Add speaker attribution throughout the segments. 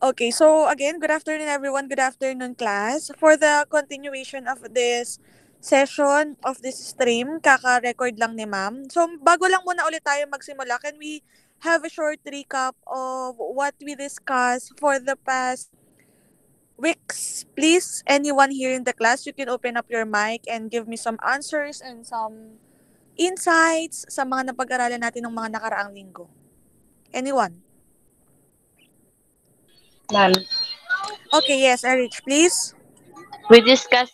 Speaker 1: Okay, so again, good afternoon everyone. Good afternoon class. For the continuation of this session of this stream, kaka-record lang ni ma'am. So bago lang muna ulit tayo magsimula, can we have a short recap of what we discussed for the past weeks? Please, anyone here in the class, you can open up your mic and give me some answers and some insights sa mga napag-aralan natin ng mga nakaraang linggo. Anyone?
Speaker 2: Ma'am,
Speaker 1: Okay, yes, Erich, please.
Speaker 2: we discussed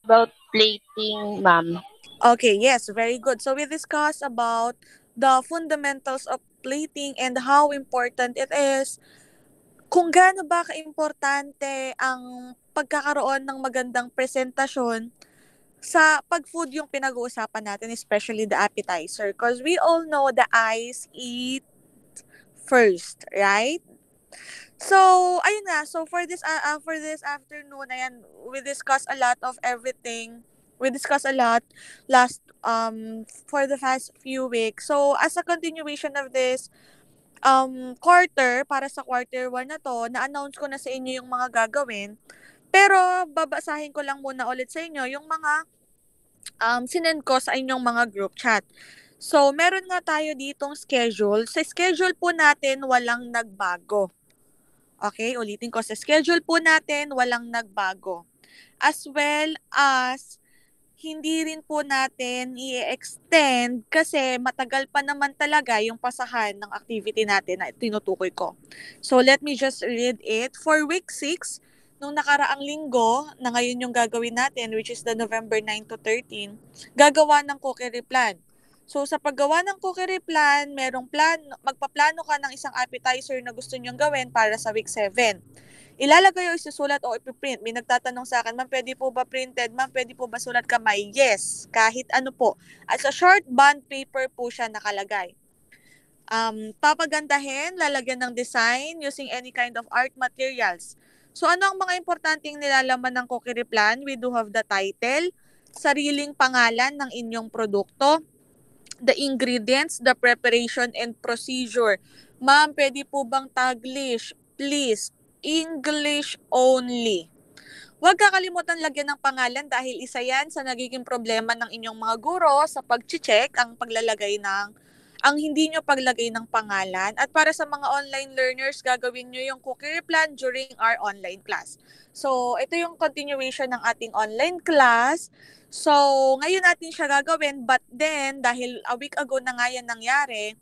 Speaker 2: about plating, ma'am.
Speaker 1: Okay, yes, very good. So we discussed about the fundamentals of plating and how important it is. Kung gaano ba kaimportante ang pagkakaroon ng magandang presentasyon sa pag-food yung pinag-uusapan natin, especially the appetizer. Because we all know the eyes eat first, right? So, ayun nga. So, for this afternoon, ayan, we discuss a lot of everything. We discuss a lot last for the past few weeks. So, as a continuation of this quarter, para sa quarter 1 na to, na-announce ko na sa inyo yung mga gagawin. Pero babasahin ko lang muna ulit sa inyo yung mga sinend ko sa inyong mga group chat. So, meron nga tayo ditong schedule. Sa schedule po natin, walang nagbago. Okay, ulitin ko. Sa schedule po natin, walang nagbago. As well as, hindi rin po natin i-extend kasi matagal pa naman talaga yung pasahan ng activity natin na tinutukoy ko. So, let me just read it. For week 6, nung nakaraang linggo, na ngayon yung gagawin natin, which is the November 9 to 13, gagawa ng cookery plan. So, sa paggawa ng cookery plan, magpaplano ka ng isang appetizer na gusto nyong gawin para sa week 7. Ilalagay o isusulat o ipiprint. May nagtatanong sa akin, ma'am, pwede po ba printed? Ma'am, pwede po ba sulat kamay? Yes, kahit ano po. At sa short bond paper po siya nakalagay. Papagandahin, lalagyan ng design using any kind of art materials. So, ano ang mga importanteng nilalaman ng cookery plan? We do have the title, sariling pangalan ng inyong produkto, the ingredients, the preparation, and procedure. Ma'am, pwede po bang Taglish? Please, English only. Huwag kakalimutan lagyan ng pangalan dahil isa yan sa nagiging problema ng inyong mga guro sa pag-check, ang hindi nyo paglagay ng pangalan. At para sa mga online learners, gagawin nyo yung cookery plan during our online class. So, ito yung continuation ng ating online class. So, ngayon natin siya gagawin, but then, dahil a week ago na nga yan nangyari,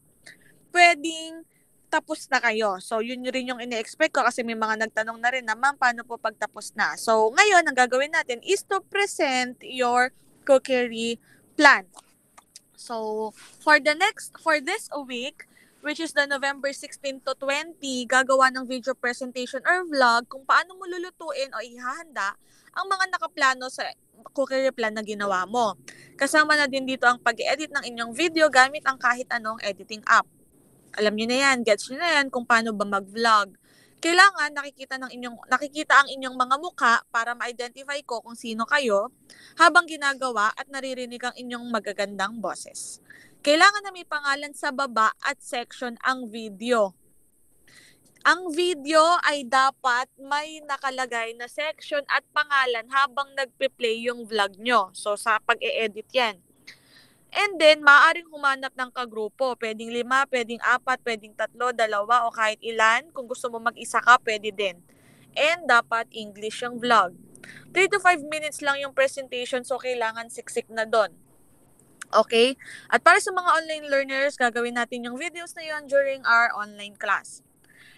Speaker 1: pwedeng tapos na kayo. So, yun rin yung ini-expect ko kasi may mga nagtanong na rin na, ma'am, paano po pagtapos na? So, ngayon, ang gagawin natin is to present your cookery plan. So, for this week, which is the November 16 to 20, gagawa ng video presentation or vlog kung paano mo lulutuin o ihahanda ang mga nakaplano sa cookery plan na ginawa mo. Kasama na din dito ang pag-edit ng inyong video gamit ang kahit anong editing app. Alam niyo na yan, gets niyo na yan kung paano ba mag-vlog. Kailangan nakikita ang inyong mga mukha para ma-identify ko kung sino kayo habang ginagawa at naririnig ang inyong magagandang boses. Kailangan na may pangalan sa baba at section ang video. Ang video ay dapat may nakalagay na section at pangalan habang nagpe-play yung vlog nyo. So, sa pag-e-edit yan. And then, maaaring humanap ng kagrupo. Pwedeng 5, pwedeng 4, pwedeng 3, 2, o kahit ilan. Kung gusto mo mag-isa ka, pwede din. And dapat English yung vlog. 3 to 5 minutes lang yung presentation, so kailangan siksik na doon. Okay? At para sa mga online learners, gagawin natin yung videos na yun during our online class.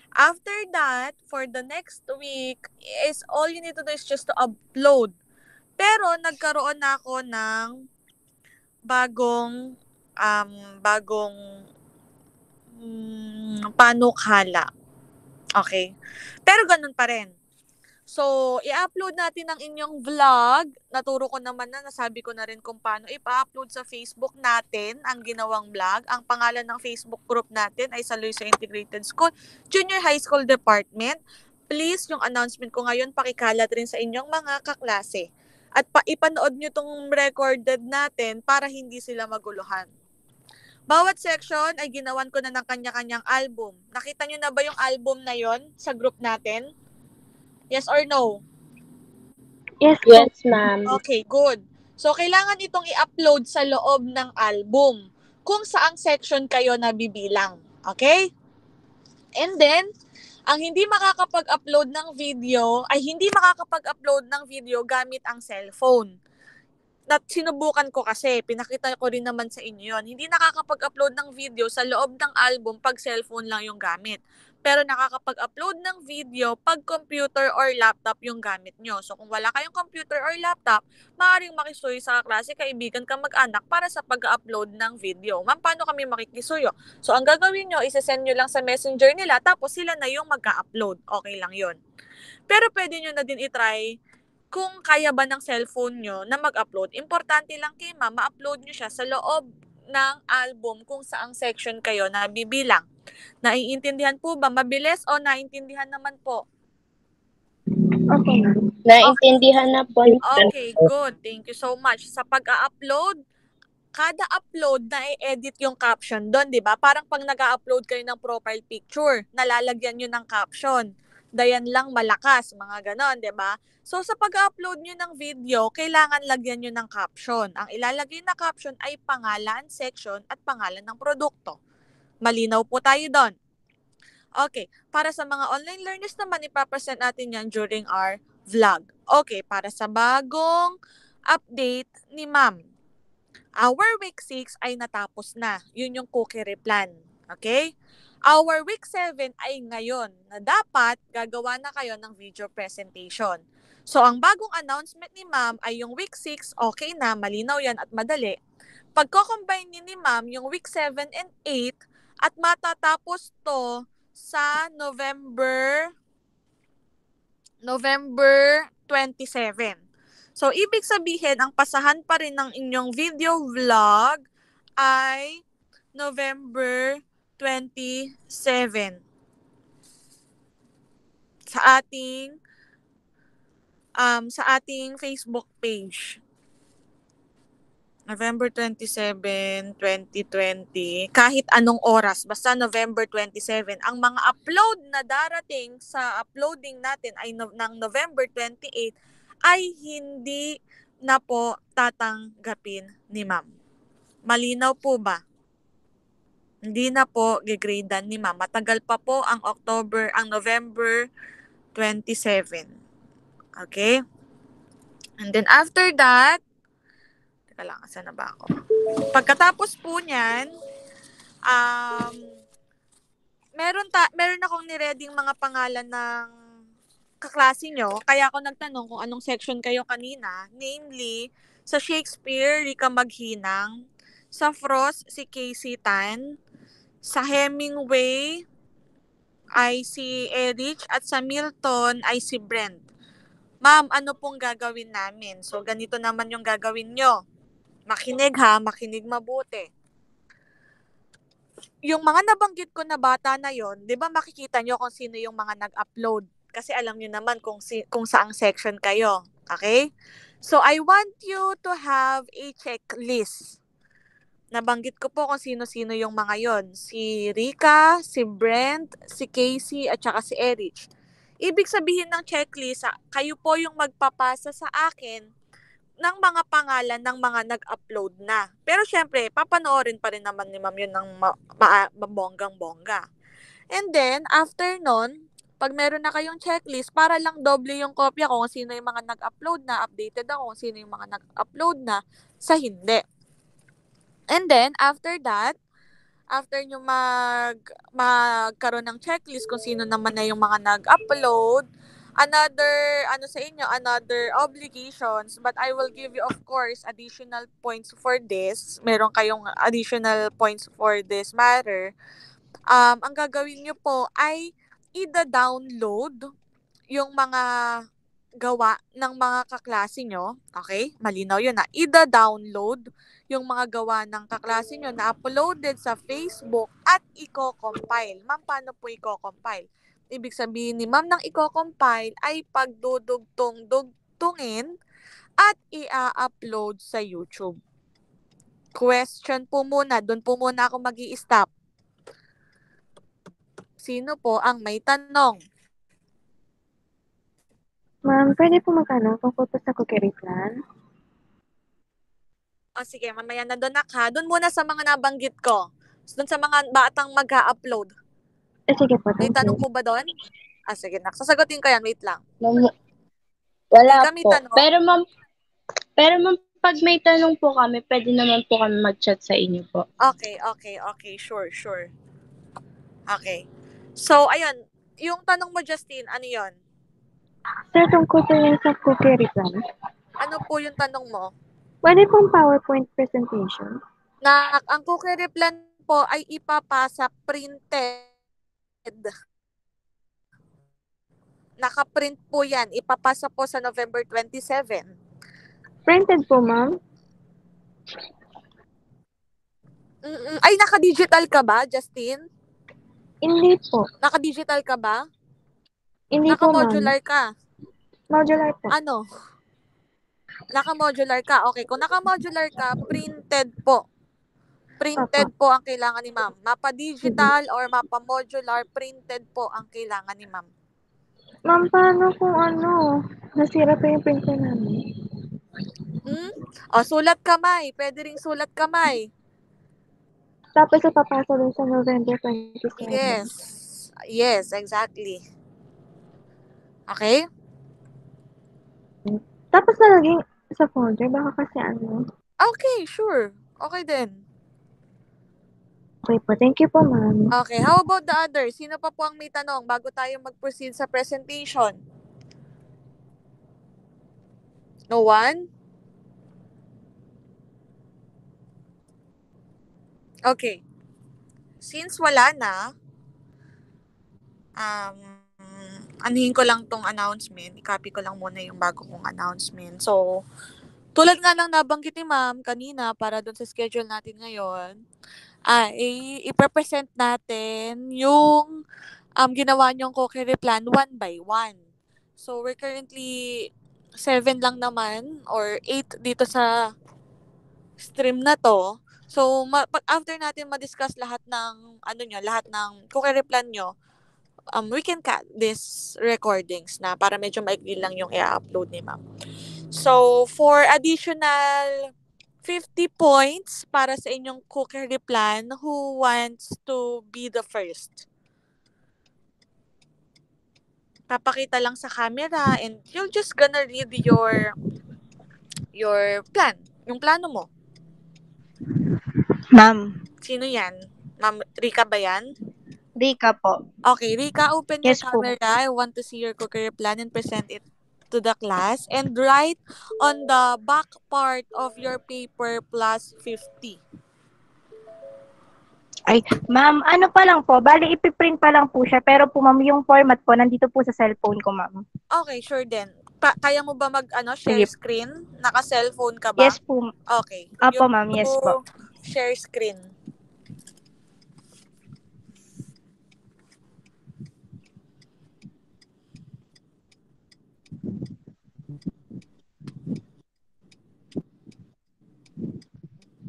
Speaker 1: After that, for the next week, is all you need to do is just to upload. Pero, nagkaroon na ako ng bagong panukala. Okay? Pero ganun pa rin. So, i-upload natin ang inyong vlog. Naturo ko naman na, nasabi ko na rin kung paano ipa-upload sa Facebook natin ang ginawang vlog. Ang pangalan ng Facebook group natin ay San Luis Integrated School, Junior High School Department. Please, yung announcement ko ngayon, pakikalat rin sa inyong mga kaklase. At ipanood nyo tong recorded natin para hindi sila maguluhan. Bawat section ay ginawan ko na ng kanya-kanyang album. Nakita nyo na ba yung album na yon sa group natin? Yes or no?
Speaker 2: Yes, yes, ma'am.
Speaker 1: Okay, good. So, kailangan itong i-upload sa loob ng album kung saang section kayo nabibilang. Okay? And then, ang hindi makakapag-upload ng video ay hindi makakapag-upload ng video gamit ang cellphone. Sinubukan ko kasi, pinakita ko rin naman sa inyo yun. Hindi nakakapag-upload ng video sa loob ng album pag cellphone lang yung gamit. Pero nakakapag-upload ng video pag computer or laptop yung gamit nyo. So kung wala kayong computer or laptop, maaaring makisuyo sa klase, kaibigan, kamag-anak para sa pag-upload ng video. Ma'am, paano kami makikisuyo? So ang gagawin nyo, isasend nyo lang sa messenger nila, tapos sila na yung magka-upload. Okay lang yun. Pero pwede nyo na din itry kung kaya ba ng cellphone nyo na mag-upload. Importante lang kay ma'am, ma-upload nyo siya sa loob ng album kung saang section kayo na bibilang. Naiintindihan po ba? Mabilis o naiintindihan naman po?
Speaker 2: Okay. Naintindihan na po.
Speaker 1: Okay, good. Thank you so much. Sa pag-upload, kada upload na i-edit yung caption doon, di ba? Parang pag nag-upload kayo ng profile picture, nalalagyan nyo ng caption. Dayan lang malakas, mga ganon, di ba? So, sa pag-upload nyo ng video, kailangan lagyan nyo ng caption. Ang ilalagay na caption ay pangalan, section, at pangalan ng produkto. Malinaw po tayo doon. Okay, para sa mga online learners naman, ipapresent natin yan during our vlog. Okay, para sa bagong update ni ma'am. Our week 6 ay natapos na. Yun yung cookie plan. Okay? Our week 7 ay ngayon na dapat gagawa na kayo ng video presentation. So, ang bagong announcement ni ma'am ay yung week 6, okay na, malinaw yan at madali. Pagko-combine ni ma'am yung week 7 and 8 at matatapos to sa November 27. So, ibig sabihin, ang pasahan pa rin ng inyong video vlog ay November 27 sa ating Facebook page. November 27, 2020, kahit anong oras, basta November 27. Ang mga upload na darating sa uploading natin ay ng November 28 ay hindi na po tatanggapin ni ma'am. Malinaw po ba? Hindi na po gigradean ni ma'am. Matagal pa po ang November 27. Okay? And then after that, teka lang, asan na ba ako? Pagkatapos po niyan, meron akong nireading mga pangalan ng kaklase nyo, kaya ako nagtanong kung anong section kayo kanina, namely, sa Shakespeare, Rika Maghinang, sa Frost, si Casey Tan, sa Hemingway, ay si Erich, at sa Milton, ay si Brent. Ma'am, ano pong gagawin namin? So, ganito naman yung gagawin nyo. Makinig ha, makinig mabuti. Yung mga nabanggit ko na bata na yon, 'di ba makikita nyo kung sino yung mga nag-upload? Kasi alam niyo naman kung saang section kayo. Okay? So I want you to have a checklist. Nabanggit ko po kung sino-sino yung mga yon. Si Rika, si Brent, si Casey, at saka si Erich. Ibig sabihin ng checklist, kayo po yung magpapasa sa akin ng mga pangalan ng mga nag-upload na. Pero syempre, papanoorin pa rin naman ni ma'am yun ng mabonggang-bongga. And then, after nun, pag meron na kayong checklist, para lang doble yung kopya ko kung sino yung mga nag-upload na, updated ako kung sino yung mga nag-upload na, sa hindi. And then, after that, after nyo magkaroon ng checklist kung sino naman na yung mga nag-upload, another obligations, but I will give you, of course, additional points for this. Meron kayong additional points for this matter. Ang gagawin nyo po ay i-download yung mga gawa ng mga kaklase nyo. Okay? Malinaw yun na. I-download yung mga gawa ng kaklase nyo na uploaded sa Facebook at i-compile. Ma'am, paano po i-compile? Ibig sabihin ni ma'am ng i-compile ay pagdudugtong-dugtungin at i-upload sa YouTube. question po muna. Doon po muna ako mag-i-stop. Sino po ang may tanong?
Speaker 2: Ma'am, pwede po magtanong tungkol po sa cookery plan?
Speaker 1: O sige, mamaya na doon ha. Doon muna sa mga nabanggit ko. Doon sa mga batang mag-upload.
Speaker 2: Sige po,
Speaker 1: May
Speaker 2: thank you.
Speaker 1: tanong po ba doon? Sige, sasagutin ko yan. Wait lang.
Speaker 2: Ma'am, wala
Speaker 1: Hindi kami
Speaker 2: po.
Speaker 1: tanong.
Speaker 2: Pero ma'am, pag may tanong po kami, pwede naman po kami mag-chat sa inyo po.
Speaker 1: Okay. Sure. Okay. So, ayun. Yung tanong mo, Justine, ano yon?
Speaker 2: Sir, tungkol po yan sa cookery plan,
Speaker 1: Ano po yung tanong mo?
Speaker 2: pwede pong PowerPoint presentation?
Speaker 1: Na ang cookery plan po ay ipapasa printed. Nakaprint po yan. Ipapasa po sa November 27.
Speaker 2: Printed po, ma'am?
Speaker 1: Ay, naka-digital ka ba, Justine?
Speaker 2: Hindi po.
Speaker 1: Naka-digital ka ba?
Speaker 2: Hindi po, ma'am.
Speaker 1: Naka-modular ka?
Speaker 2: Modular po.
Speaker 1: Ano? Naka-modular ka. Okay, kung naka-modular ka, printed po. Printed po ang kailangan ni ma'am. Mapa-digital or mapa-modular, printed po ang kailangan ni ma'am.
Speaker 2: Ma'am, paano kung nasira po yung printer namin?
Speaker 1: O, sulat kamay. Pwede ring sulat kamay.
Speaker 2: Tapos ipapasa dun sa November 27.
Speaker 1: Yes, exactly. Okay?
Speaker 2: Tapos nalaging sa folder, baka kasi
Speaker 1: Okay, sure. Okay din.
Speaker 2: Okay po, thank you po, ma'am.
Speaker 1: Okay, how about the others? Sino pa po ang may tanong bago tayo mag-proceed sa presentation? No one? Okay. Since wala na, anuhin ko lang tong announcement. I-copy ko lang muna yung bago kong announcement. So, tulad nga lang nabanggit ni ma'am kanina para dun sa schedule natin ngayon, i-present natin yung ginawa niyong cookery plan one by one. So, we're currently 7 lang naman or 8 dito sa stream na to. So, after natin ma-discuss lahat ng lahat ng cookery plan nyo, we can cut these recordings na para medyo maigli lang yung i-upload ni ma'am. So, for additional 50 points para sa inyong cookery plan, who wants to be the first? Papakita lang sa camera and you're just gonna read your plan. Yung plano mo.
Speaker 2: Ma'am.
Speaker 1: Sino yan? Ma'am Rika ba yan?
Speaker 2: Rika po.
Speaker 1: Okay, Rika, open
Speaker 2: Yes
Speaker 1: your
Speaker 2: po.
Speaker 1: camera. I want to see your cookery plan and present it to the class. And write on the back part of your paper plus 50.
Speaker 3: Ay, ma'am, ano pa lang po, bali ipiprint pa lang po siya, pero po ma'am, yung format po, nandito po sa cellphone ko, ma'am.
Speaker 1: Okay, sure din. Kaya mo ba share
Speaker 3: Sige.
Speaker 1: screen? Naka-cellphone ka ba?
Speaker 3: Yes po.
Speaker 1: Okay.
Speaker 3: Apo, ma'am, yes po.
Speaker 1: Share screen.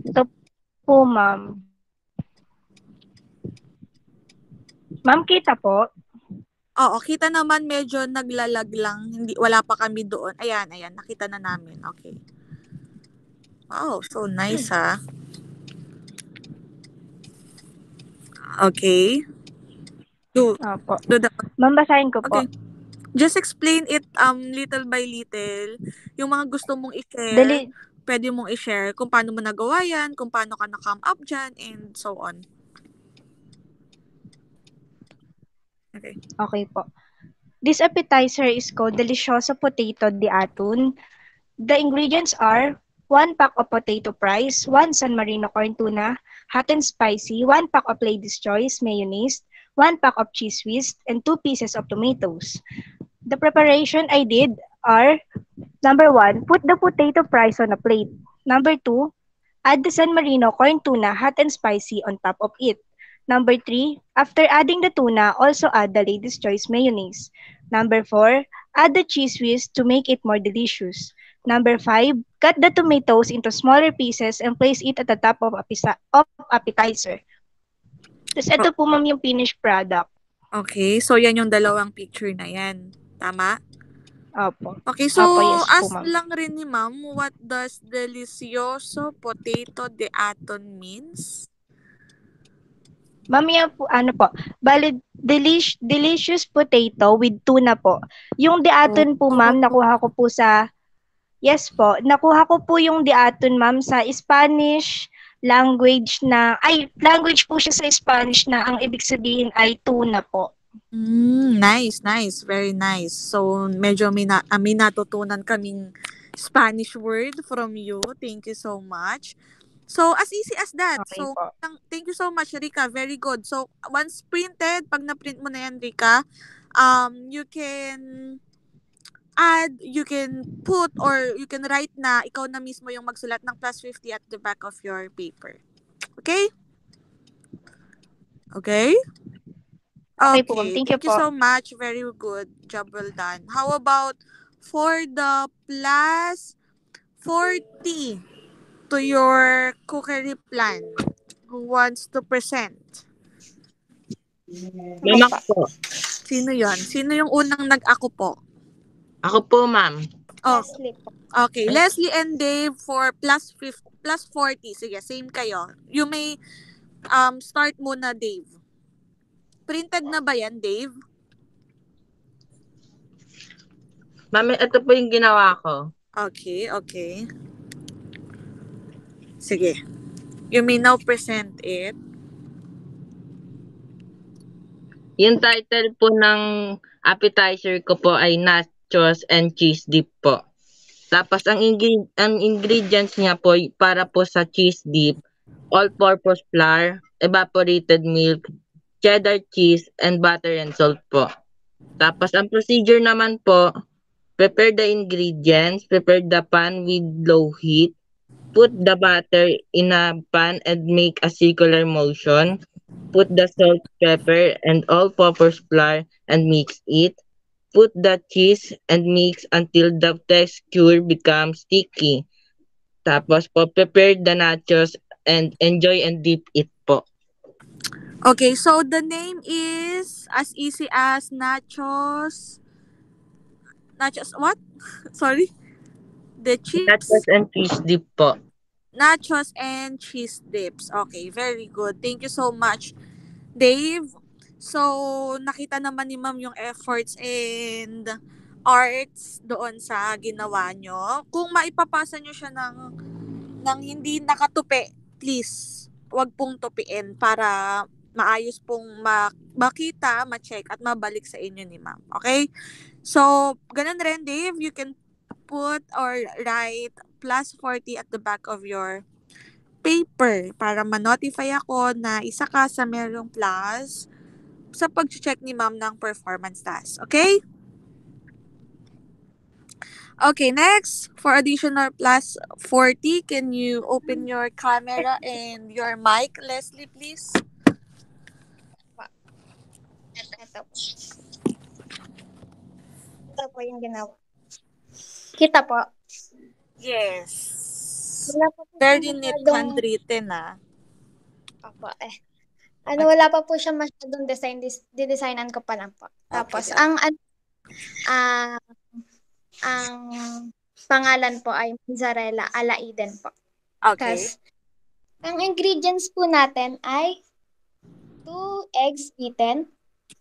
Speaker 3: Ito po, ma'am. Ma'am, kita po?
Speaker 1: Oo, kita naman medyo naglalag lang. Wala pa kami doon. Ayan, nakita na namin. Okay. Wow, so nice ha. Okay.
Speaker 3: Opo. Ma'am, basahin ko po.
Speaker 1: Okay. Just explain it little by little. Yung mga gusto mong i-share, pwede mong i-share kung paano mo nagawa yan, kung paano ka na-come up dyan, and so on.
Speaker 3: Okay po. This appetizer is called Delicioso Potato de Atún. The ingredients are 1 pack of potato fries, 1 San Marino corn tuna, hot and spicy, 1 pack of Lady's Choice mayonnaise, 1 pack of cheese whisk, and 2 pieces of tomatoes. The preparation I did are, number 1, put the potato fries on a plate. Number 2, add the San Marino corn tuna hot and spicy on top of it. Number 3, after adding the tuna, also add the Lady's Choice mayonnaise. Number 4, add the cheese whisk to make it more delicious. Number 5, Cut the tomatoes into smaller pieces and place it at the top of appetizer. Tapos ito po ma'am yung finished product.
Speaker 1: Okay, so yan yung dalawang picture na yan. Tama?
Speaker 3: Opo.
Speaker 1: Okay, so
Speaker 3: Opo, yes po
Speaker 1: ask
Speaker 3: ma'am.
Speaker 1: lang rin ni ma'am, what does delicioso potato de aton means?
Speaker 3: Ma'am, yan po, ano po, bali, delicious potato with tuna po. Yung diaton po ma'am, nakuha ko po sa, yes po, nakuha ko po yung diaton ma'am sa Spanish language language po siya sa Spanish na ang ibig sabihin ay tuna po.
Speaker 1: Nice, nice. Very nice. So, medyo may natutunan kaming Spanish word from you. Thank you so much. So, as easy as that.
Speaker 3: Okay
Speaker 1: So,
Speaker 3: po.
Speaker 1: thank you so much, Rika. Very good. So, once printed, pag na-print mo na yan, Rika, you can add, you can put, or you can write na ikaw na mismo yung magsulat ng +50 at the back of your paper. Okay? Okay?
Speaker 3: Okay po, ma'am.
Speaker 1: Okay,
Speaker 3: Thank you
Speaker 1: you
Speaker 3: po.
Speaker 1: so much. Very good. Job well done. How about for the +40 to your cookery plan? Who wants to present?
Speaker 4: Ma'am po.
Speaker 1: Sino yon? Sino yung unang nag-ako po?
Speaker 4: Ako po, ma'am.
Speaker 1: Oh,
Speaker 2: Leslie po.
Speaker 1: okay. Leslie and Dave for +40. Sige, same kayo. You may start muna, Dave. Printed na ba yan, Dave?
Speaker 4: Ma'am, ito po yung ginawa ko.
Speaker 1: Okay, okay. Sige. You may now present it.
Speaker 4: Yung title po ng appetizer ko po ay nachos and cheese dip po. Tapos ang ingredients niya po para po sa cheese dip, all-purpose flour, evaporated milk, cheddar cheese, and butter and salt po. Tapos ang procedure naman po, prepare the ingredients, prepare the pan with low heat, put the butter in a pan and make a circular motion. Put the salt, pepper, and all-purpose flour and mix it. Put the cheese and mix until the texture becomes sticky. Tapos po, prepare the nachos and enjoy and dip it po.
Speaker 1: Okay, so the name is as easy as nachos. Nachos what? Sorry? The chips?
Speaker 4: Nachos and cheese dip po.
Speaker 1: Nachos and cheese dips. Okay, very good. Thank you so much, Dave. So, nakita naman ni ma'am yung efforts and arts doon sa ginawa nyo. Kung maipapasa nyo siya ng hindi nakatupi, please, wag pong tupiin para maayos pong makita, ma-check at mabalik sa inyo ni ma'am. Okay? So, ganun rin, Dave, you can put or write +40 at the back of your paper para ma-notify ako na isa ka sa merong plus sa pag-check ni ma'am ng performance task. Okay? Okay, next, for additional +40, can you open your camera and your mic, Leslie, please?
Speaker 5: Ito po. Ito po yung ginawa. Kita po.
Speaker 1: Yes.
Speaker 5: Wala pa po
Speaker 1: Very
Speaker 5: siyang
Speaker 1: neat
Speaker 5: masyadong-
Speaker 1: handwritten, ah.
Speaker 5: Opo, wala pa po siya masyadong design. Didesignan ko pa lang po. Tapos,
Speaker 1: Okay.
Speaker 5: ang pangalan po ay mozzarella ala Eden po.
Speaker 1: Okay.
Speaker 5: Tapos, ang ingredients po natin ay 2 eggs beaten,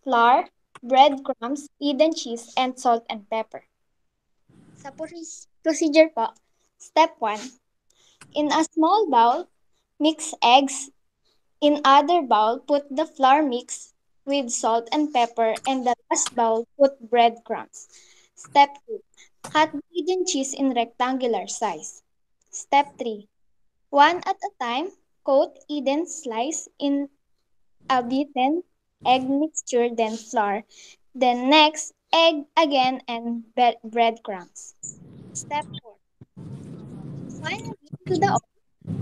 Speaker 5: flour, breadcrumbs, Eden cheese, and salt and pepper. Sa procedure po, step 1, in a small bowl, mix eggs. In other bowl, put the flour mix with salt and pepper, and the last bowl, put breadcrumbs. Step 2, cut the Eden cheese in rectangular size. Step 3, one at a time, coat Eden slice in a beaten egg mixture, then flour. Then next, egg again and breadcrumbs. Step 4. Finally, to the oven.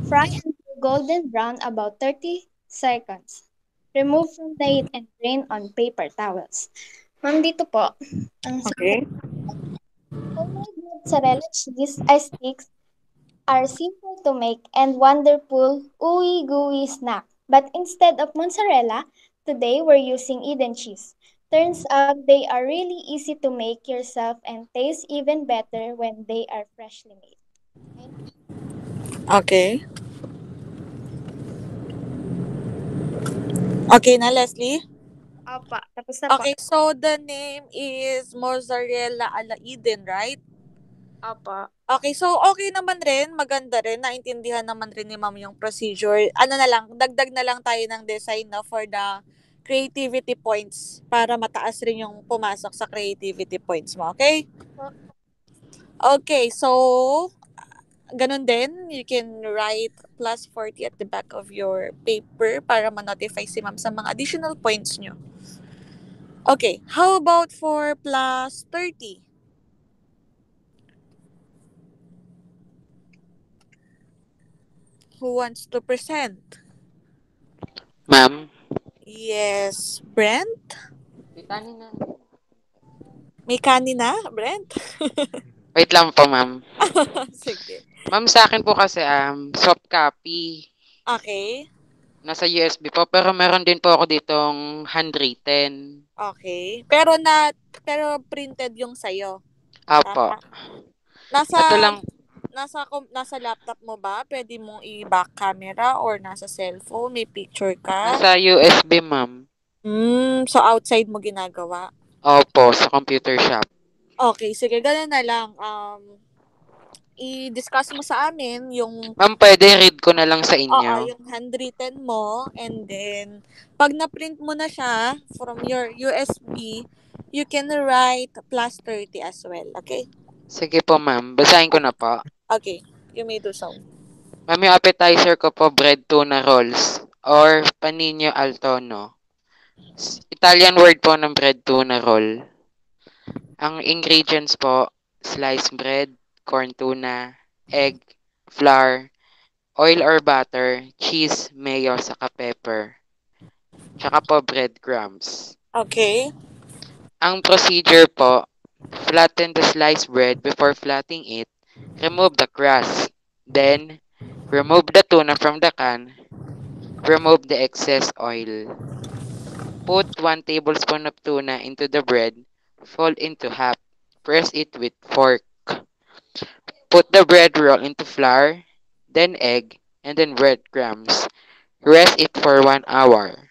Speaker 5: Fry until golden brown about 30 seconds. Remove from the heat and drain on paper towels. Ma'am, dito po, ang
Speaker 1: Okay.
Speaker 5: homemade mozzarella cheese sticks are simple to make and wonderful ooey gooey snack. But instead of mozzarella, today we're using Eden cheese. Turns out they are really easy to make yourself and taste even better when they are freshly made. Thank you.
Speaker 1: Okay. Okay na, Leslie?
Speaker 5: Opo, tapos na po.
Speaker 1: Okay, so the name is Mozzarella ala Eden, right?
Speaker 5: Opo.
Speaker 1: Okay, so okay naman rin, maganda rin, naintindihan naman rin ni ma'am yung procedure. Ano na lang, dagdag na lang tayo ng design na for the creativity points para mataas rin yung pumasok sa creativity points mo, okay? Okay, so ganun din, you can write plus 40 at the back of your paper para ma-notify si ma'am sa mga additional points nyo. Okay, how about for plus 30? Who wants to present?
Speaker 6: Ma'am,
Speaker 1: Yes, Brent?
Speaker 4: Itanin na.
Speaker 1: May kanina, Brent?
Speaker 6: wait lang po ma'am.
Speaker 1: Sige.
Speaker 6: Ma'am, sa akin po kasi soft copy.
Speaker 1: Okay.
Speaker 6: Nasa USB po, pero meron din po ako ditong handwritten.
Speaker 1: Okay. Pero printed yung sayo.
Speaker 6: Opo.
Speaker 1: Tama. Nasa
Speaker 6: Ito lang,
Speaker 1: nasa laptop mo ba? Pwede mong i-back camera or nasa cellphone? May picture ka?
Speaker 6: nasa USB ma'am.
Speaker 1: So outside mo ginagawa?
Speaker 6: Opo, sa computer shop.
Speaker 1: Okay, sige. Ganun na lang. I-discuss mo sa amin yung
Speaker 6: Ma'am, pwede read ko na lang sa inyo.
Speaker 1: yung handwritten mo, and then pag na-print mo na siya from your USB, you can write plus 30 as well. Okay?
Speaker 6: Sige po ma'am, basahin ko na po.
Speaker 1: Okay. You may do so.
Speaker 6: Ma'am, yung appetizer ko po, bread tuna rolls or panino al tono. Italian word po ng bread tuna roll. Ang ingredients po, sliced bread, corn tuna, egg, flour, oil or butter, cheese, mayo, saka pepper. Tsaka po breadcrumbs.
Speaker 1: Okay.
Speaker 6: Ang procedure po, flatten the sliced bread before flattening it. Remove the crust. Then, remove the tuna from the can. Remove the excess oil. Put 1 tablespoon of tuna into the bread. Fold into half. Press it with fork. Put the bread roll into flour, then egg, and then breadcrumbs. Rest it for 1 hour.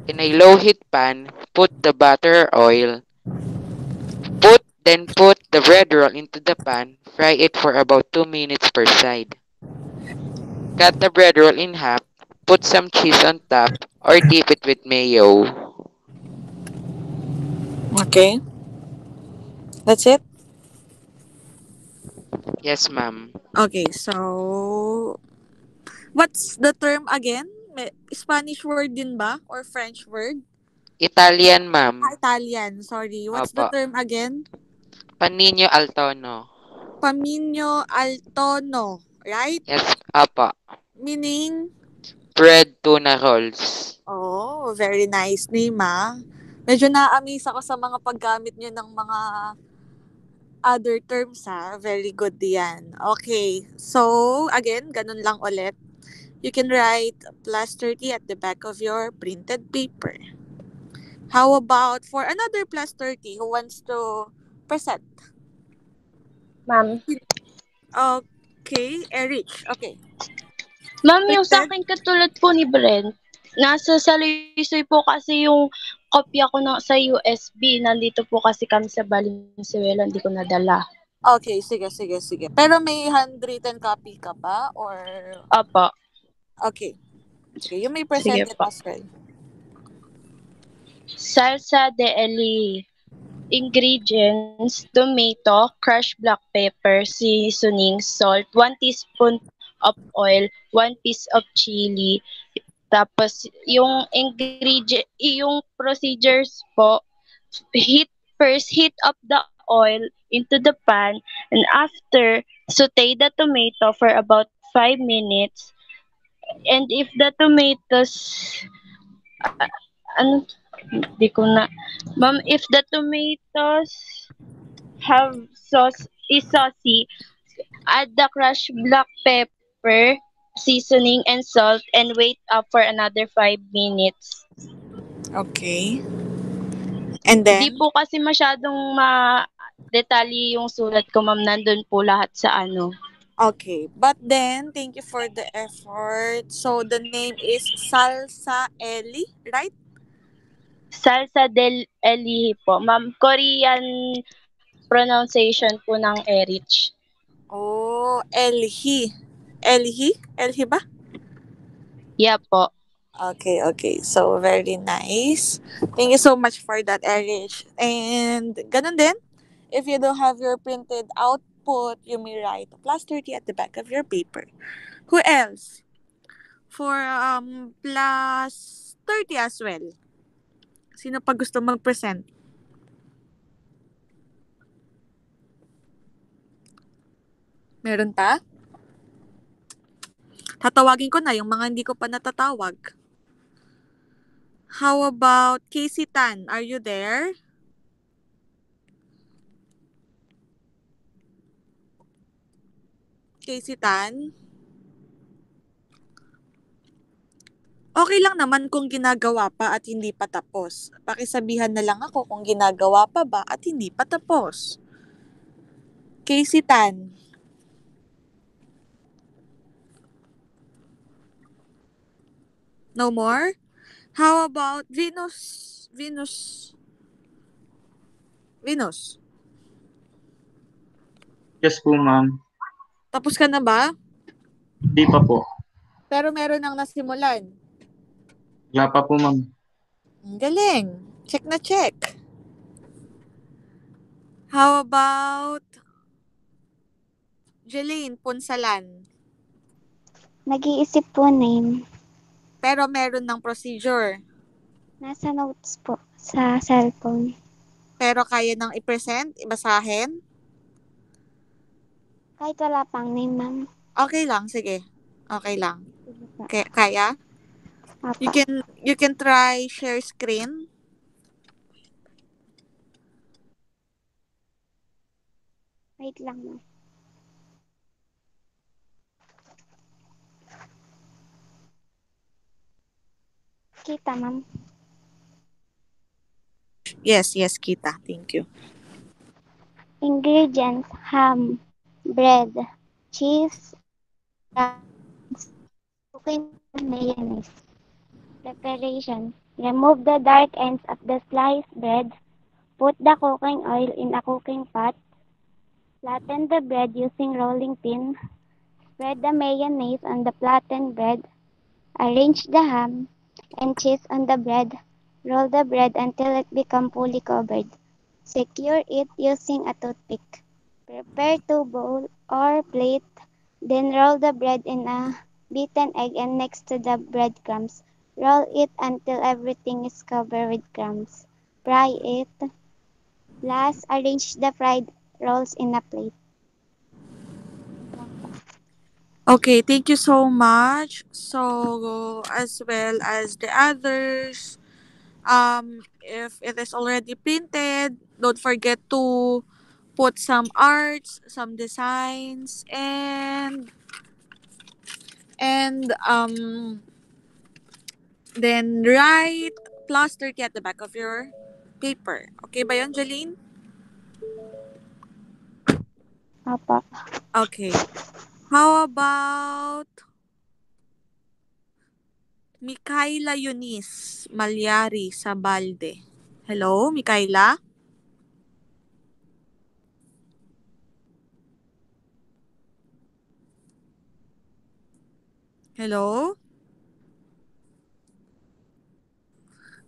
Speaker 6: In a low heat pan, put the butter or oil. Put the bread roll into the pan. Fry it for about 2 minutes per side. Cut the bread roll in half. Put some cheese on top or dip it with mayo.
Speaker 1: Okay. That's it?
Speaker 6: Yes, ma'am.
Speaker 1: Okay, so what's the term again? Spanish word din ba? Or French word?
Speaker 6: Italian, ma'am.
Speaker 1: Italian, sorry. What's the
Speaker 6: Opo.
Speaker 1: term again?
Speaker 6: Panino al tono.
Speaker 1: Pamino al tono, right?
Speaker 6: Yes, apa.
Speaker 1: Meaning,
Speaker 6: Bread tuna rolls.
Speaker 1: oh, very nice name ah. Medyo na-amaze ako sa mga paggamit nyo ng mga other terms ha. Very good yan. Okay, so again, ganun lang ulit. You can write plus 30 at the back of your printed paper. How about for another plus 30 who wants to present?
Speaker 2: Ma'am.
Speaker 1: Okay, Erich. Okay.
Speaker 2: Ma'am, yung sa akin katulad po ni Brent, nasa Saloysoy po kasi yung kopya ko sa USB. Nandito po kasi kami sa Valenzuela, hindi ko nadala.
Speaker 1: Okay, sige. Pero may handwritten copy ka ba? Or...
Speaker 2: Opo.
Speaker 1: Okay. You may present it as well.
Speaker 2: Salsa de Eli. Ingredients, tomato, crushed black pepper, seasoning, salt, 1 teaspoon of oil, 1 piece of chili. Tapos, yung procedures po, first heat up the oil into the pan, and after, saute the tomato for about 5 minutes. And if the tomatoes, Ma'am, if the tomatoes have saucy, Add the crushed black pepper, seasoning, and salt, and wait up for another 5 minutes.
Speaker 1: Okay. And
Speaker 2: Di
Speaker 1: then?
Speaker 2: po kasi masyadong detalye yung sulat ko, ma'am. Nandun po lahat sa ano.
Speaker 1: Okay. But then, thank you for the effort. So, the name is Salsa Eli, right?
Speaker 2: Salsa del Elihi po. Ma'am, Korean pronunciation po ng Erich.
Speaker 1: Oh, Elhi. Elhi? Elhi ba?
Speaker 2: Yeah po.
Speaker 1: Okay. So, very nice. Thank you so much for that, Erich. And, ganun din, if you don't have your printed output, you may write +30 at the back of your paper. Who else? For +30 as well. Sino pa gusto mag-present? Meron pa? Tatawagin ko na yung mga hindi ko pa natatawag. How about Casey Tan? Are you there? Casey Tan? Okay lang naman kung ginagawa pa at hindi pa tapos. Pakisabihan na lang ako kung ginagawa pa ba at hindi pa tapos. Casey Tan? No more? How about Venus? Venus?
Speaker 7: Yes po, ma'am.
Speaker 1: Tapos ka na ba?
Speaker 7: Di pa po.
Speaker 1: Pero meron nang nasimulan.
Speaker 7: Wala pa po, ma'am.
Speaker 1: Ang galing. Check na check. How about Jeline Punsalan?
Speaker 8: Nag-iisip po name.
Speaker 1: Pero meron ng procedure.
Speaker 8: Nasa notes po sa cellphone.
Speaker 1: Pero kaya nang i-present, ibasahin?
Speaker 8: Kahit wala pang name, ma'am.
Speaker 1: Okay lang, sige. Okay lang.
Speaker 8: Sige po.
Speaker 1: Kaya?
Speaker 8: Apa.
Speaker 1: You can try share screen.
Speaker 8: Wait lang, ma'am. Kita, ma'am.
Speaker 1: Yes, kita. Thank you.
Speaker 8: Ingredients: ham, bread, cheese, cooking mayonnaise. Preparation: remove the dark ends of the sliced bread. Put the cooking oil in a cooking pot. Flatten the bread using rolling pin. Spread the mayonnaise on the flattened bread. Arrange the ham and cheese on the bread. Roll the bread until it becomes fully covered. Secure it using a toothpick. Prepare 2 bowl or plate. Then roll the bread in a beaten egg and next to the breadcrumbs. Roll it until everything is covered with crumbs. Fry it. Last, arrange the fried rolls in a plate.
Speaker 1: Okay, thank you so much. So, as well as the others, if it is already printed, don't forget to put some arts, some designs, and then write +30 at the back of your paper. Okay ba yun, Jolene?
Speaker 8: Apa.
Speaker 1: Okay. How about Mikaela Eunice Malyari Sabalde? Hello, Mikaela? Hello?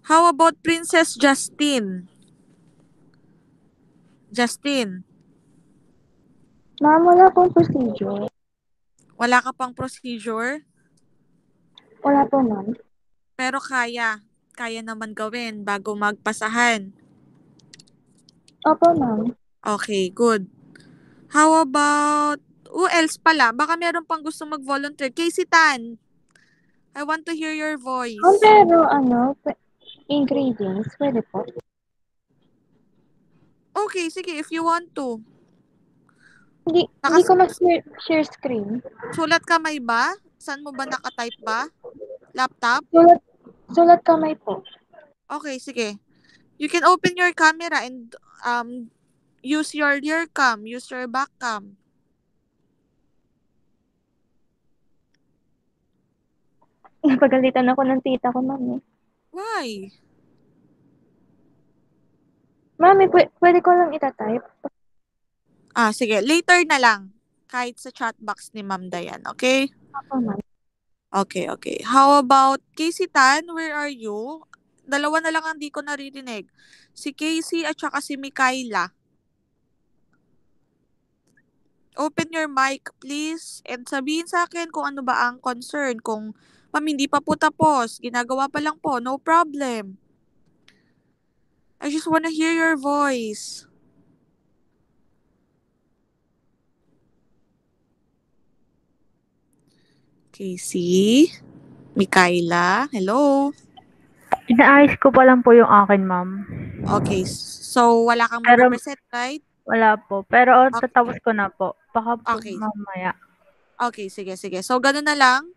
Speaker 1: How about Princess Justine? Justine,
Speaker 3: Ma'am, wala pong procedure.
Speaker 1: wala ka pang procedure?
Speaker 3: Wala po, ma'am.
Speaker 1: Pero kaya. Kaya naman gawin bago magpasahan.
Speaker 3: Opo, ma'am.
Speaker 1: Okay, good. How about, who else pala? Baka meron pang gusto mag-volunteer. Casey Tan, I want to hear your voice.
Speaker 3: Pero ingredients, pwede po.
Speaker 1: Okay, sige, if you want to.
Speaker 9: Hindi ko ma-share screen.
Speaker 1: Sulat kamay ba? Saan mo ba nakatype ba? Laptop?
Speaker 9: Sulat kamay po.
Speaker 1: Okay, sige. You can open your camera and use your rear cam, use your back cam.
Speaker 9: Napagalitan ako ng tita ko, mami.
Speaker 1: Why?
Speaker 9: Mami, pwede ko lang itatype?
Speaker 1: Sige. Later na lang. Kahit sa chat box ni Ma'am Dayan, okay?
Speaker 9: Ako, ma'am.
Speaker 1: Okay. How about Casey Tan? Where are you? Dalawa na lang ang di ko naririnig. Si Casey at saka si Mikaela. Open your mic, please. And sabihin sa akin kung ano ba ang concern. Kung, ma'am, hindi pa po tapos. Ginagawa pa lang po. No problem. I just wanna hear your voice. Casey? Mikaela? Hello?
Speaker 10: Inaayos ko pa lang po yung akin, ma'am.
Speaker 1: Okay. So, wala kang
Speaker 10: Pero-
Speaker 1: mag-present, right?
Speaker 10: Wala po. Pero
Speaker 1: Okay.
Speaker 10: tatapos ko na po. Baka po
Speaker 1: Okay.
Speaker 10: mamaya.
Speaker 1: Okay, sige. So, ganun na lang.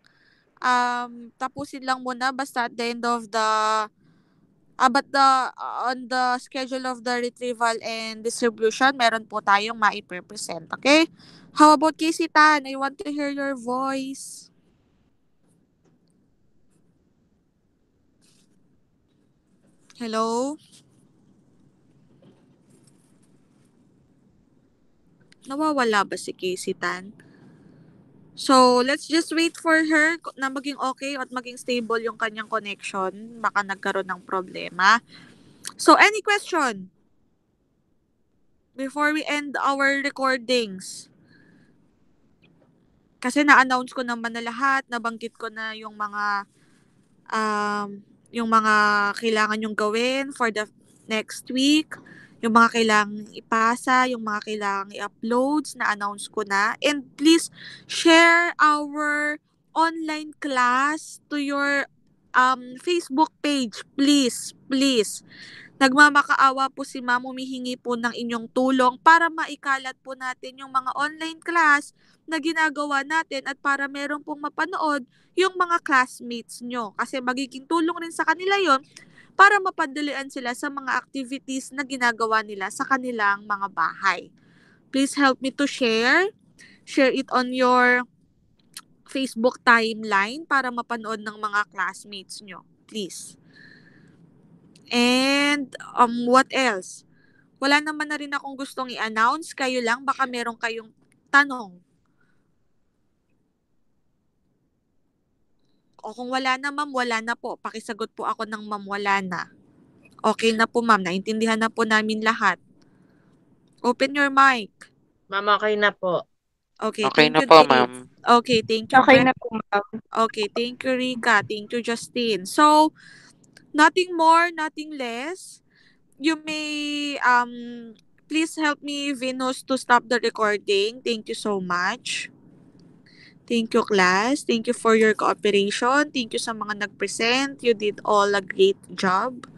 Speaker 1: Tapusin lang muna basta at the end of the on the schedule of the retrieval and distribution, meron po tayong maipresent, okay? How about Casey Tan? I want to hear your voice. Hello? Nawawala ba si Casey Tan? So, let's just wait for her na maging okay at maging stable yung kanyang connection. Baka nagkaroon ng problema. So, any question? Before we end our recordings. Kasi na-announce ko naman na lahat, nabanggit ko na yung mga kailangan yung gawin for the next week, yung mga kailangan ipasa, yung mga kailangan i-uploads, na-announce ko na. And please share our online class to your Facebook page. Please. Nagmamakaawa po si Ma'am, humihingi po ng inyong tulong para maikalat po natin yung mga online class na ginagawa natin at para meron pong mapanood yung mga classmates nyo. Kasi magiging tulong rin sa kanila yon para mapadalian sila sa mga activities na ginagawa nila sa kanilang mga bahay. Please help me to share. Share it on your Facebook timeline para mapanood ng mga classmates nyo. Please. And what else? Wala naman na rin akong gustong i-announce. Kayo lang, baka meron kayong tanong. O kung wala na, ma'am, wala na po. Pakisagot po ako ng ma'am, wala na. Okay na po, ma'am. Naintindihan na po namin lahat. Open your mic.
Speaker 4: Ma'am, okay na po.
Speaker 1: Okay,
Speaker 6: Okay
Speaker 1: thank
Speaker 6: na
Speaker 1: you,
Speaker 6: po,
Speaker 1: Dave.
Speaker 6: ma'am.
Speaker 1: Okay, thank you.
Speaker 3: Okay na po, ma'am.
Speaker 1: Okay, thank you, Rika. Thank you, Justine. So, nothing more, nothing less. You may, please help me, Venus, to stop the recording. Thank you so much. Thank you, class. Thank you for your cooperation. Thank you sa mga nag-present. You did all a great job.